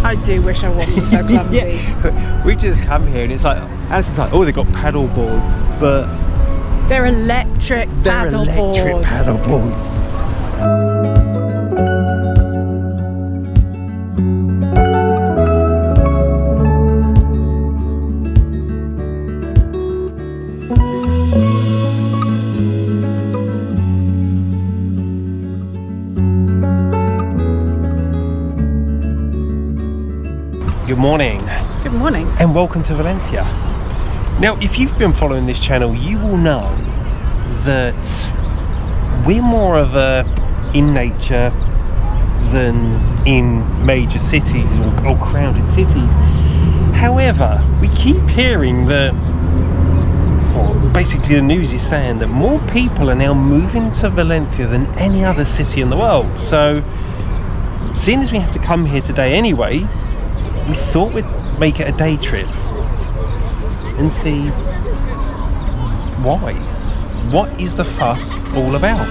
I do wish I wasn't so clumsy. Yeah. We just come here and it's like, Alison's like, oh, they've got paddle boards, but They're electric paddle boards. Good morning. Good morning. And welcome to Valencia. Now, if you've been following this channel, you will know that we're more of a in nature than in major cities or crowded cities. However, we keep hearing that, or basically the news is saying that more people are now moving to Valencia than any other city in the world. So, seeing as we have to come here today anyway, we thought we'd make it a day trip and see why. What is the fuss all about?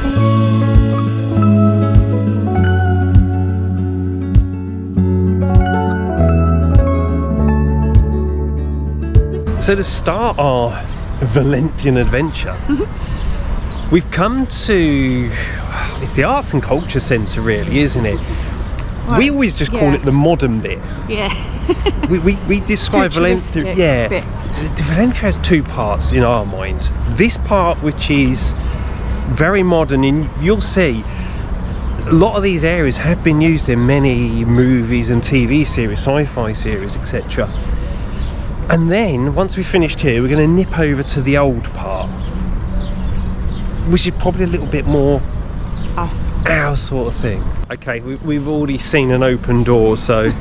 So to start our Valencian adventure, we've come to, it's the Arts and Culture Centre really, isn't it? Well, we always just call it the modern bit. Yeah. we describe Valencia. Yeah. Bit. Valencia has two parts in our mind. This part, which is very modern, and you'll see a lot of these areas have been used in many movies and TV series, sci-fi series, etc. And then once we've finished here, we're going to nip over to the old part, which is probably a little bit more our sort of thing. Okay, we've already seen an open door, so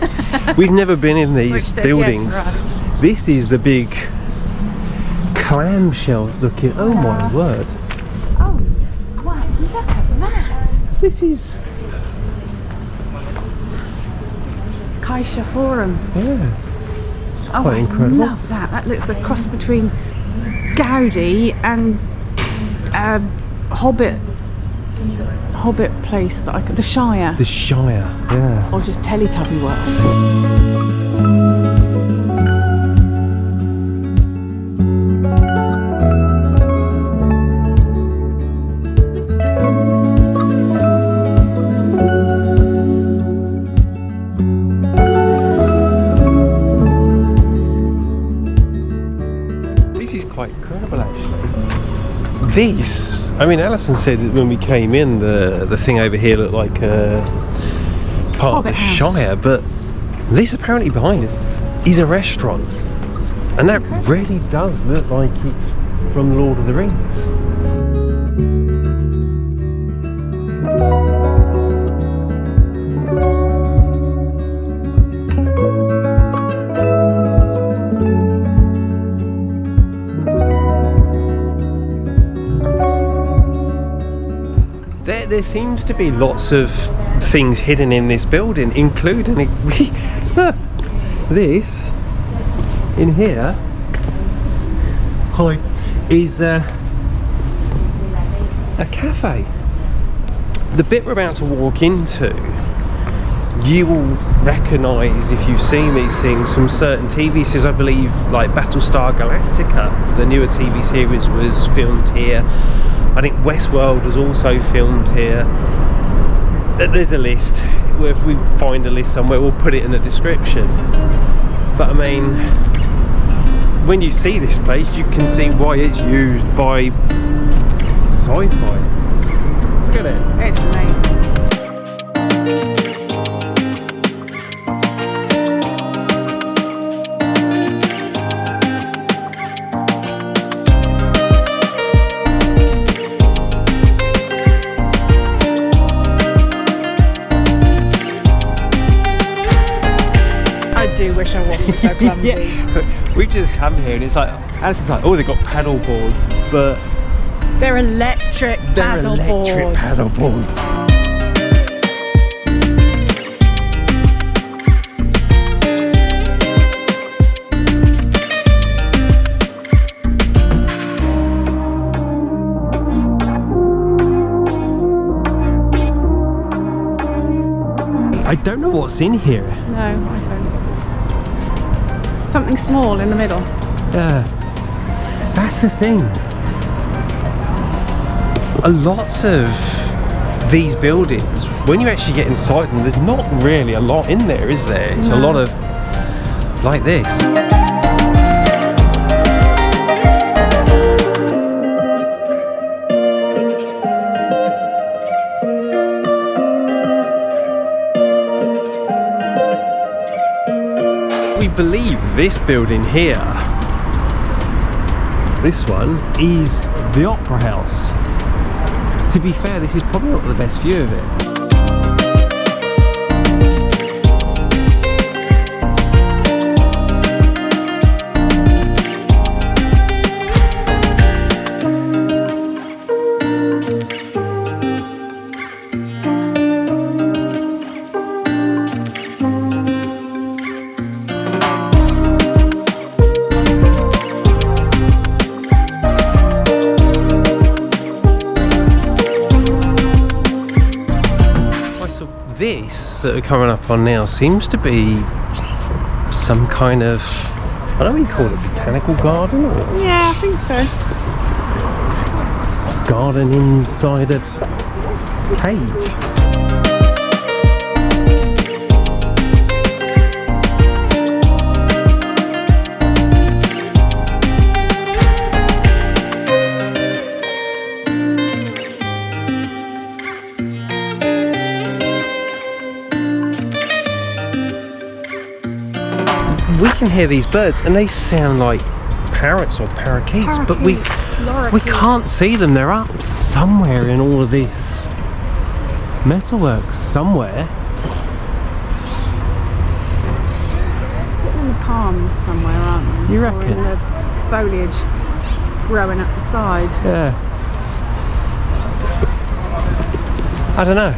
we've never been in these buildings. Yes, this is the big clamshells looking. Oh my word! Oh, wow! Look at that. This is Caixa Forum. yeah. It's Oh, quite incredible. I love that. That looks a cross between Gaudi and Hobbit place that the Shire. The Shire, yeah. Or just Teletubby World. This is quite incredible, actually. This, I mean, Alison said that when we came in, the thing over here looked like a part Hobbit of the house. Shire, but this apparently behind us is a restaurant, and that really does look like it's from Lord of the Rings. There seems to be lots of things hidden in this building, including this in here. Hi, is a cafe. The bit we're about to walk into, you will recognise if you've seen these things from certain TV series. I believe like Battlestar Galactica, the newer TV series, was filmed here. I think Westworld was also filmed here. There's a list. If we find a list somewhere, we'll put it in the description. But I mean, when you see this place, you can see why it's used by sci-fi. Look at it. It's amazing. I do wish I wasn't so clumsy. Yeah. We just come here and it's like, Alison's like, oh, they've got paddle boards, but They're electric paddle boards. I don't know what's in here. No, I don't. Something small in the middle. Yeah, that's the thing. A lot of these buildings, when you actually get inside them, there's not really a lot in there, is there? It's a lot of like this. We believe this building here, this one, is the Opera House. To be fair, this is probably not the best view of it. This that we're coming up on now seems to be some kind of, I don't know what you call it, botanical garden? Or Yeah, I think so. garden inside a cage. We can hear these birds and they sound like parrots or parakeets, but we can't see them. They're up somewhere in all of this metalwork somewhere. Sitting in the palms somewhere, aren't they? You Or reckon? in the foliage growing up the side. Yeah. I don't know.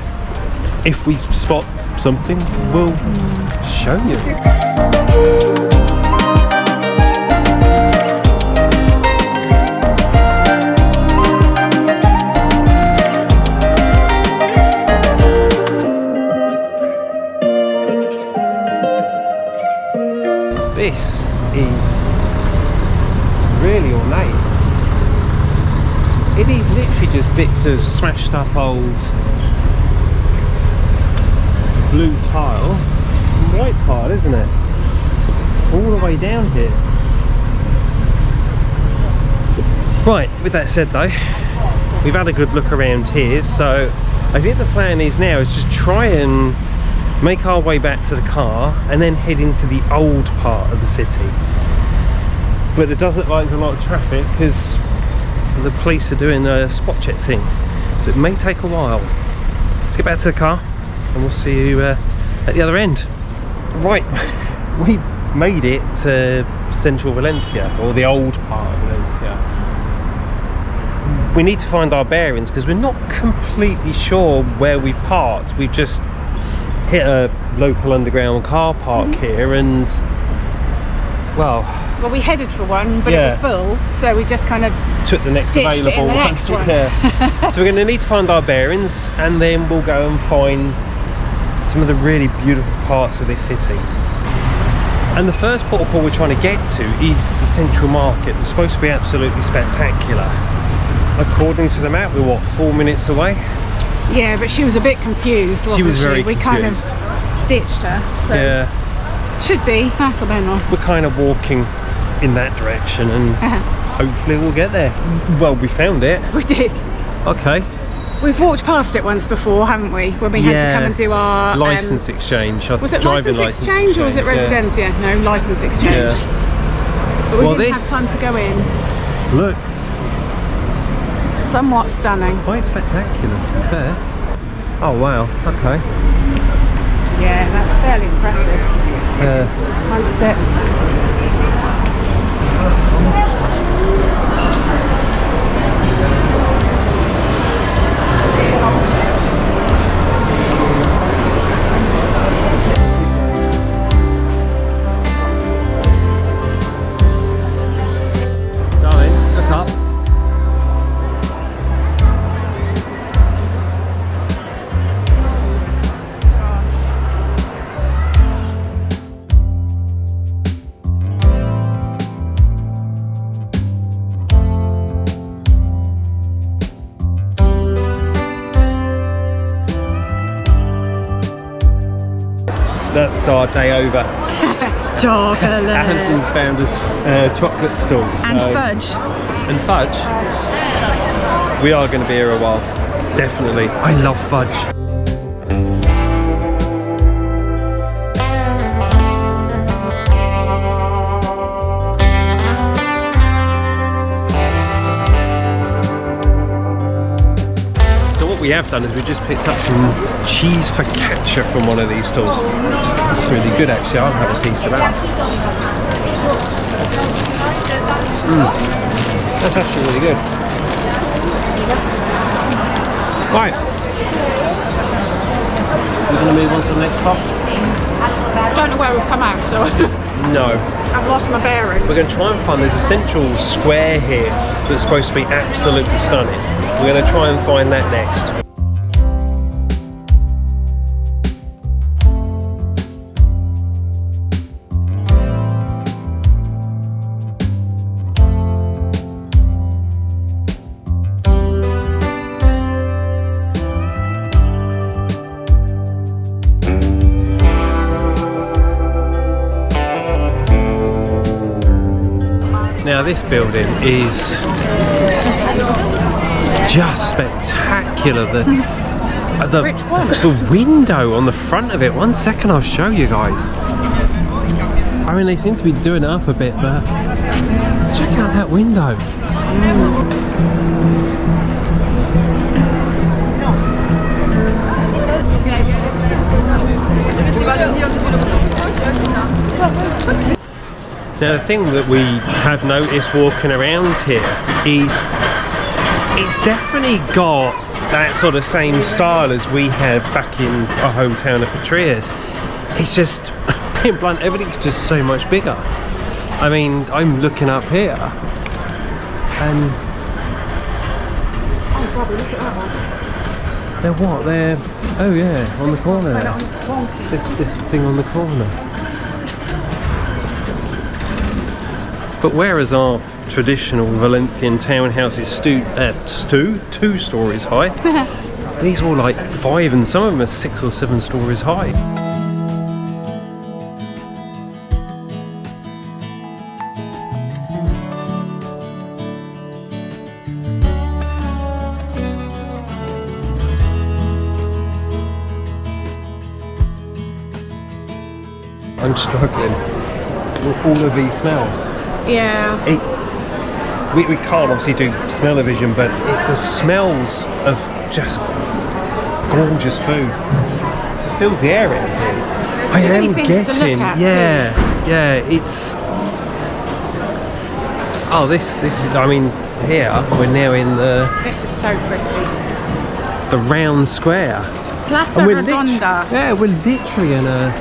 If we spot something, we'll show you. This is really ornate. It is literally just bits of smashed up old blue tile and white tile, isn't it? All the way down here. Right, with that said though, we've had a good look around here, so I think the plan is now is just try and make our way back to the car and then head into the old part of the city. But it does look like there's a lot of traffic because the police are doing a spot check thing, so it may take a while. Let's get back to the car and we'll see you at the other end. Right, we made it to central Valencia, or the old part of Valencia. We need to find our bearings because we're not completely sure where we've parked. We've just hit a local underground car park here and, well, we headed for one, but it was full, so we just kind of took the next ditched available it in the one. next one. Yeah. So we're going to need to find our bearings and then we'll go and find some of the really beautiful parts of this city. And the first port of call we're trying to get to is the central market. It's supposed to be absolutely spectacular. According to the map, we're what, 4 minutes away? Yeah, but she was a bit confused, wasn't she? She was very We confused. kind of ditched her, so Yeah. should be más o menos. We're kind of walking in that direction and hopefully we'll get there. Well, we found it. We did. Okay. We've walked past it once before, haven't we? When we had to come and do our license exchange. Was it driving license exchange or was it residencia? No, license exchange. Yeah. But we Well, didn't have this time to go in. looks Somewhat stunning. quite spectacular, to be fair. Oh wow, okay. Yeah, that's fairly impressive. Kind of steps. Darling, look up. our day over. Chocolate. Alison's found us chocolate stall. And fudge. And fudge? We are going to be here a while. Definitely. I love fudge. What we have done is we just picked up some cheese focaccia from one of these stalls. It's really good actually, I'll have a piece of that. That's actually really good. Right. We're going to move on to the next stop. I don't know where we've come out, so No. I've lost my bearings. We're going to try and find, there's a central square here that's supposed to be absolutely stunning. We're going to try and find that next. Now this building is just spectacular. The window on the front of it. One second, I'll show you guys. I mean, they seem to be doing it up a bit, but check out that window. Now the thing that we have noticed walking around here is it's definitely got that sort of same style as we have back in our hometown of Patria's. It's just, being blunt, everything's just so much bigger. I mean, I'm looking up here and... Oh, Bobby, look at that one. They're what? They're... Oh yeah, on the corner there. This thing on the corner. But whereas our traditional Valencian townhouse is 2 stories high, these are all like 5 and some of them are 6 or 7 stories high. I'm struggling with all of these smells. Yeah. We can't obviously do smell-o-vision, but the smells of just gorgeous food just fills the air out here. I am getting, yeah, it's. Oh, this is. I mean, here we're now in the. This is so pretty. The round square. Plaza Redonda. Yeah, we're literally in a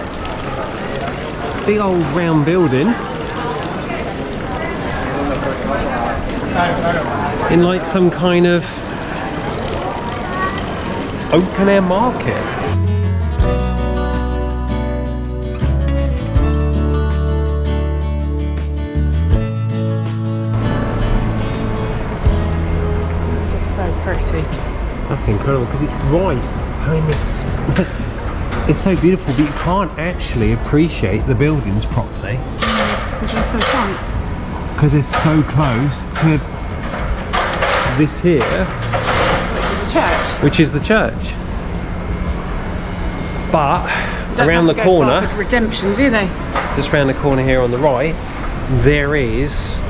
big old round building. In like some kind of open air market. It's just so pretty. That's incredible because it's right. I mean, it's so beautiful, but you can't actually appreciate the buildings properly. Which is so fun. Because it's so close to this here, which is which is the church. the church. But Don't around the have to go corner, far with Redemption, do they? just around the corner here on the right, there is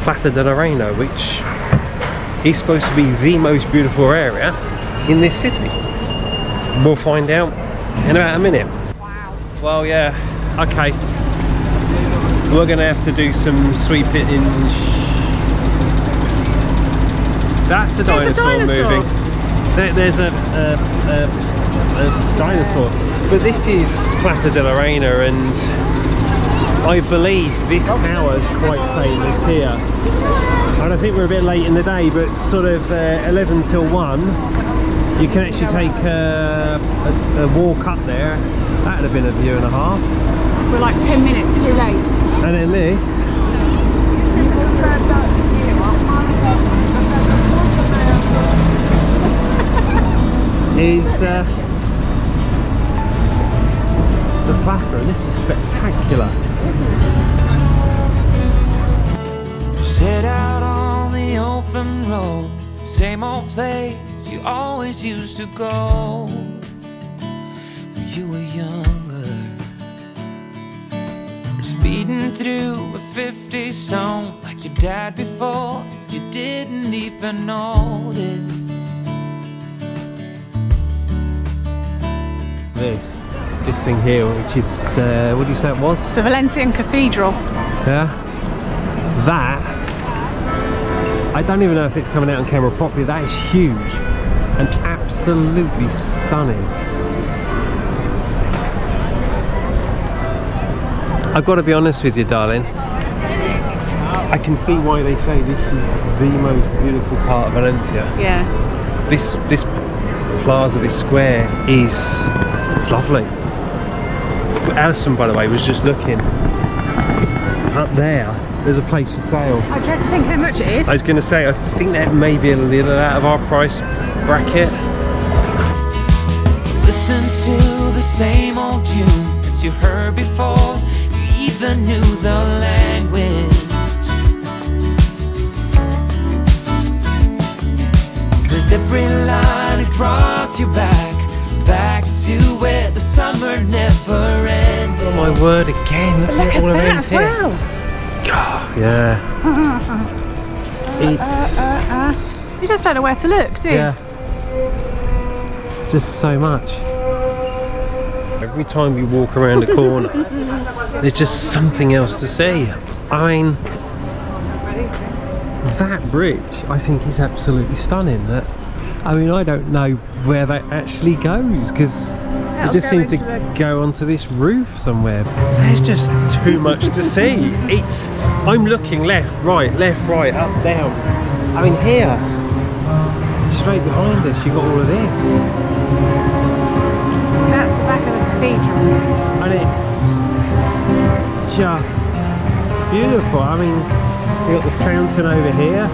Plaza de Reino, which is supposed to be the most beautiful area in this city. We'll find out in about a minute. Wow. Well, yeah, okay. We're going to have to do some sweeping. That's a dinosaur moving. There's a dinosaur. But this is Plaza de la Reina, and I believe this tower is quite famous here. And I think we're a bit late in the day, but sort of 11 till 1, you can actually take a walk up there. That would have been a view and a half. We're like 10 minutes too late. And then this is the Plaza and this is spectacular. Set out on the open road, same old place you always used to go when you were younger. Speeding through a 50 song like your dad before, you didn't even notice. This thing here, which is, what do you say it was? It's the Valencian cathedral. Yeah. That, I don't even know if it's coming out on camera properly. That is huge and absolutely stunning. I've got to be honest with you, darling. I can see why they say this is the most beautiful part of Valencia. Yeah. This plaza, this square it's lovely. Alison, by the way, was just looking up there. There's a place for sale. I dread to think how much it is. I was going to say, I think that may be a little out of our price bracket. Listening to the same old tune as you heard before, you even knew the language. With every line it brought you back to where the summer never ended. Oh my word, again, look at all of that these as here. well. God, yeah. You just don't know where to look, do you? Yeah. It's just so much. Every time you walk around a corner, there's just something else to see. I mean, that bridge, I think, is absolutely stunning. I mean, I don't know where that actually goes, because it just seems to go onto this roof somewhere. There's just too much to see. I'm looking left, right, up, down. I mean, here, straight behind us, you've got all of this. That's the back of the cathedral. And it's just beautiful. I mean, you've got the fountain over here.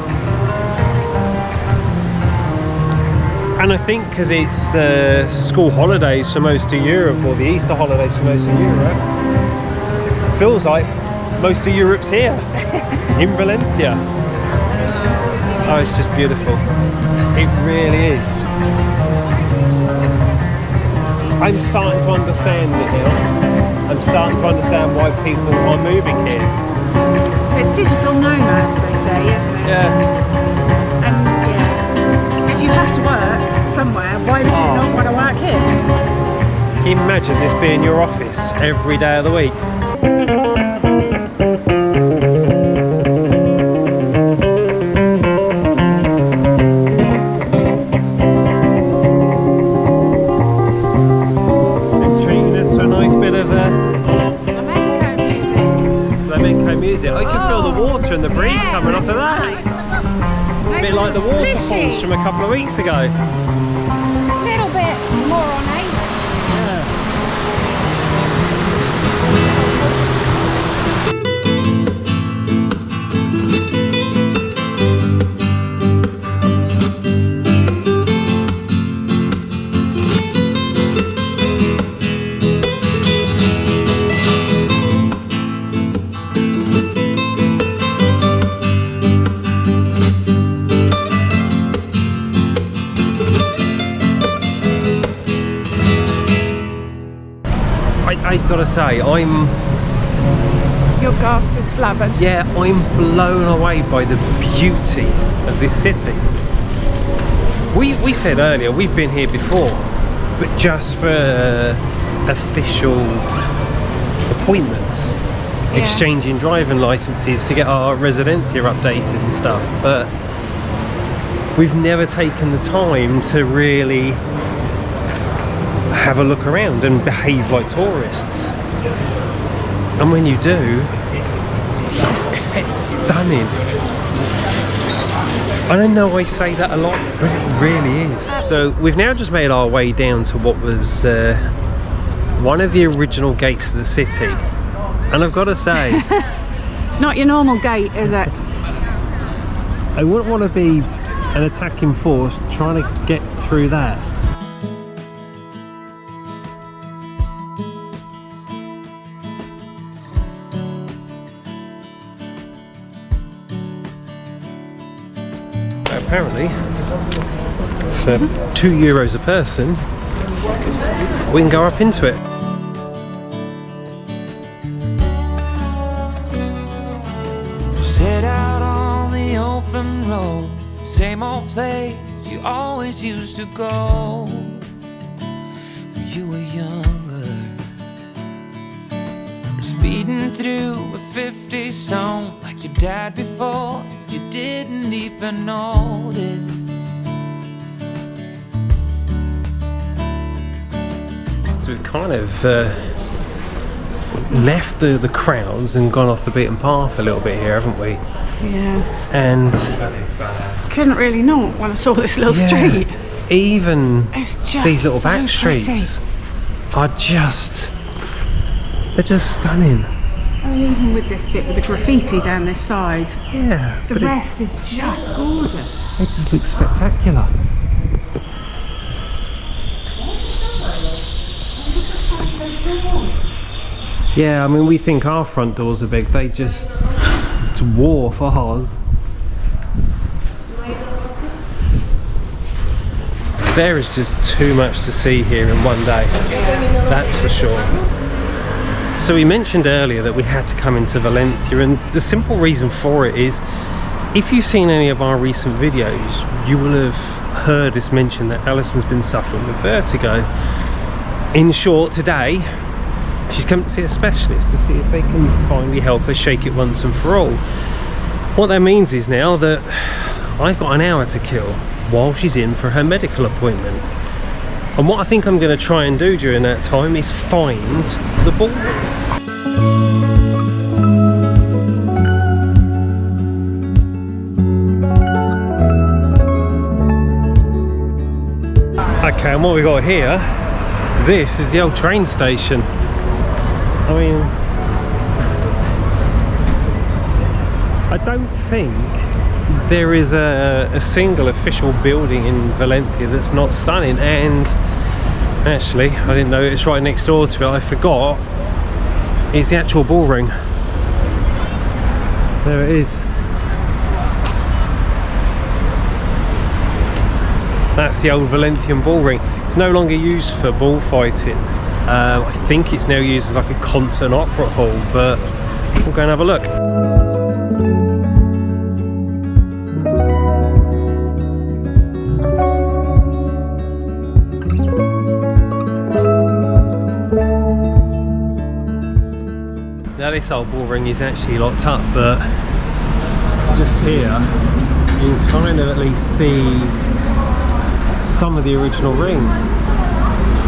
And I think because it's the school holidays for most of Europe, or the Easter holidays for most of Europe, it feels like most of Europe's here, in Valencia. Oh, it's just beautiful. It really is. I'm starting to understand it now. I'm starting to understand why people are moving here. It's digital nomads, they say, isn't it? Yeah. And yeah, if you have to work somewhere, why would you not want to work here? Can you imagine this being your office every day of the week? Music. I can feel the water and the breeze coming off of that. Nice. A bit like the waterfalls from a couple of weeks ago. A little bit more ornate. I've got to say, Your ghast is flabbered. yeah, I'm blown away by the beauty of this city. We said earlier, we've been here before, but just for official appointments, exchanging driving licenses to get our residencia updated and stuff, but we've never taken the time to really have a look around and behave like tourists. And when you do, it's stunning. And I know I say that a lot, but it really is. So we've now just made our way down to what was one of the original gates of the city. And I've got to say, It's not your normal gate, is it? I wouldn't want to be an attacking force trying to get through that. apparently for €2 a person we can go up into it. Set out on the open road, same old place you always used to go when you were younger. Speeding through a 50 song like your dad before, you didn't even notice. So we've kind of left the crowds and gone off the beaten path a little bit here, haven't we? Yeah. And Couldn't really not when I saw this little street. Even It's just these little so back streets pretty. are just, they're just stunning. Oh, even with this bit with the graffiti down this side, Yeah, the but rest is just gorgeous. it just looks spectacular. Look at the size of those doors. Yeah, I mean, we think our front doors are big, they just dwarf ours. There is just too much to see here in one day, that's for sure. So we mentioned earlier that we had to come into Valencia, and the simple reason for it is, if you've seen any of our recent videos, you will have heard us mention that Alison's been suffering with vertigo. In short, today she's come to see a specialist to see if they can finally help her shake it once and for all. What that means is now that I've got an hour to kill while she's in for her medical appointment. And what I think I'm going to try and do during that time is find the ballroom. Okay, and what we got here, this is the old train station. I mean, I don't think there is a single official building in Valencia that's not stunning, and actually, I didn't know it's right next door to it, I forgot, is the actual ballroom. There it is. That's the old Valencian ballroom. It's no longer used for bullfighting. I think it's now used as like a concert and opera hall, but we'll go and have a look. Now this old ballroom is actually locked up, but just here you can kind of at least see some of the original ring,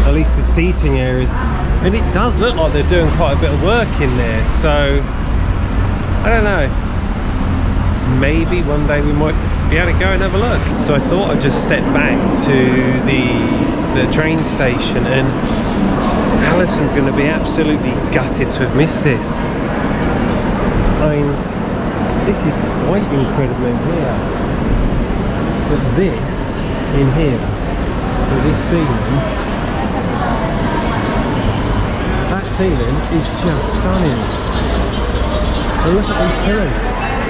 at least the seating areas, and it does look like they're doing quite a bit of work in there, so I don't know, maybe one day we might be able to go and have a look. So I thought I'd just step back to the train station, and Alison's going to be absolutely gutted to have missed this. I mean, this is quite incredible in here, but this in here, with this ceiling, that ceiling is just stunning. And look at these pillars,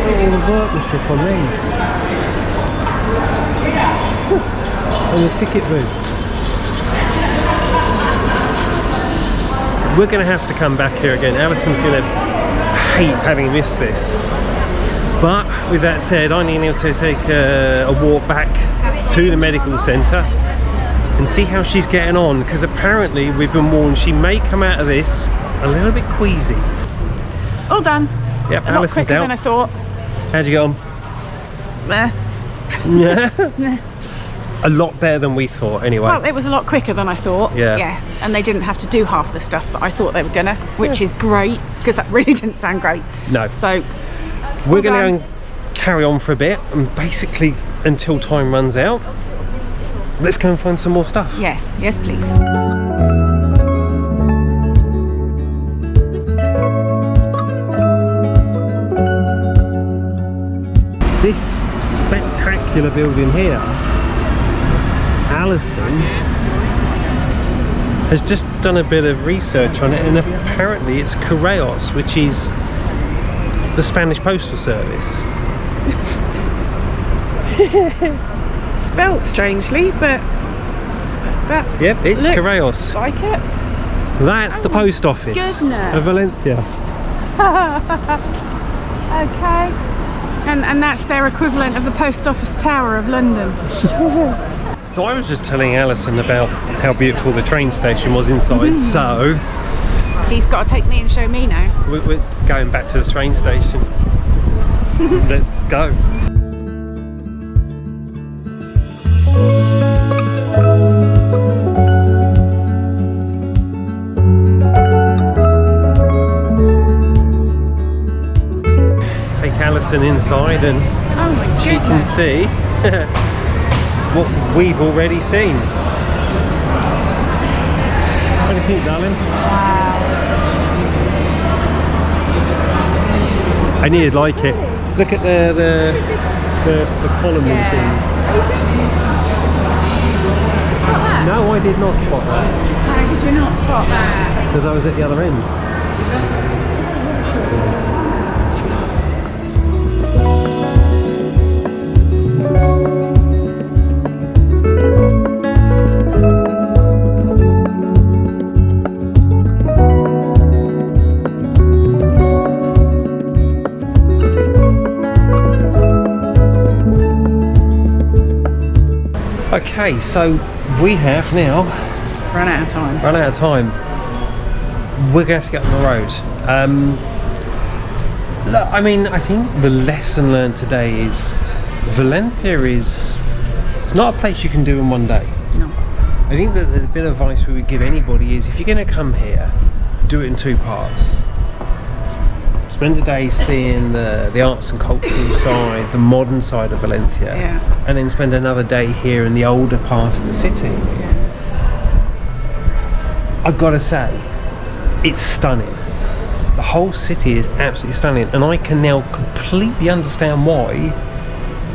look at all the workmanship on these, and the ticket booths. We're going to have to come back here again. Alison's going to hate having missed this. But with that said, I need to take a walk back to the medical centre and see how she's getting on, because apparently we've been warned she may come out of this a little bit queasy. All done. Yep, A lot Alison's quicker out. than I thought. How'd you get on? Meh. Yeah. Meh. A lot better than we thought anyway. Well, it was a lot quicker than I thought. Yeah. Yes, and they didn't have to do half the stuff that I thought they were gonna, which is great, because that really didn't sound great. No. So We're well going to done. go and carry on for a bit, and basically until time runs out, let's go and find some more stuff. yes, yes, please. This spectacular building here, Alison has just done a bit of research on it, and apparently it's Correos, which is the Spanish postal service. Spelt strangely, but that Yep, it's looks Correos. like it. That's the post office goodness. of Valencia. Okay. And that's their equivalent of the post office tower of London. So I was just telling Alison about how beautiful the train station was inside, so He's got to take me and show me now. we're going back to the train station. Let's go. Let's take Alison inside and Oh my goodness. she can see what we've already seen. What do you think, darling? Wow. I knew you'd like it. Look at the column and things. No, I did not spot that. How did you not spot that? Because I was at the other end. Okay, so we have now Run out of time. run out of time. We're going to have to get on the road. Look, I mean, I think the lesson learned today is Valencia is, it's not a place you can do in one day. No. I think that the bit of advice we would give anybody is if you're going to come here, do it in two parts. Spend a day seeing the arts and cultural side, the modern side of Valencia, Yeah. and then spend another day here in the older part of the city. Yeah. I've got to say, it's stunning. The whole city is absolutely stunning, and I can now completely understand why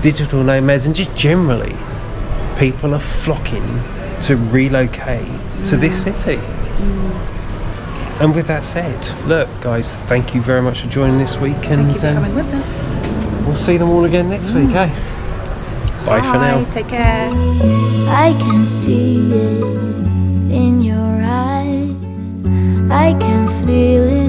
digital nomads and just generally people are flocking to relocate to this city. And with that said, look guys, thank you very much for joining this week, and Thank you for coming with us. we'll see them all again next week, eh? Bye for now. Take care. I can see it in your eyes. I can feel it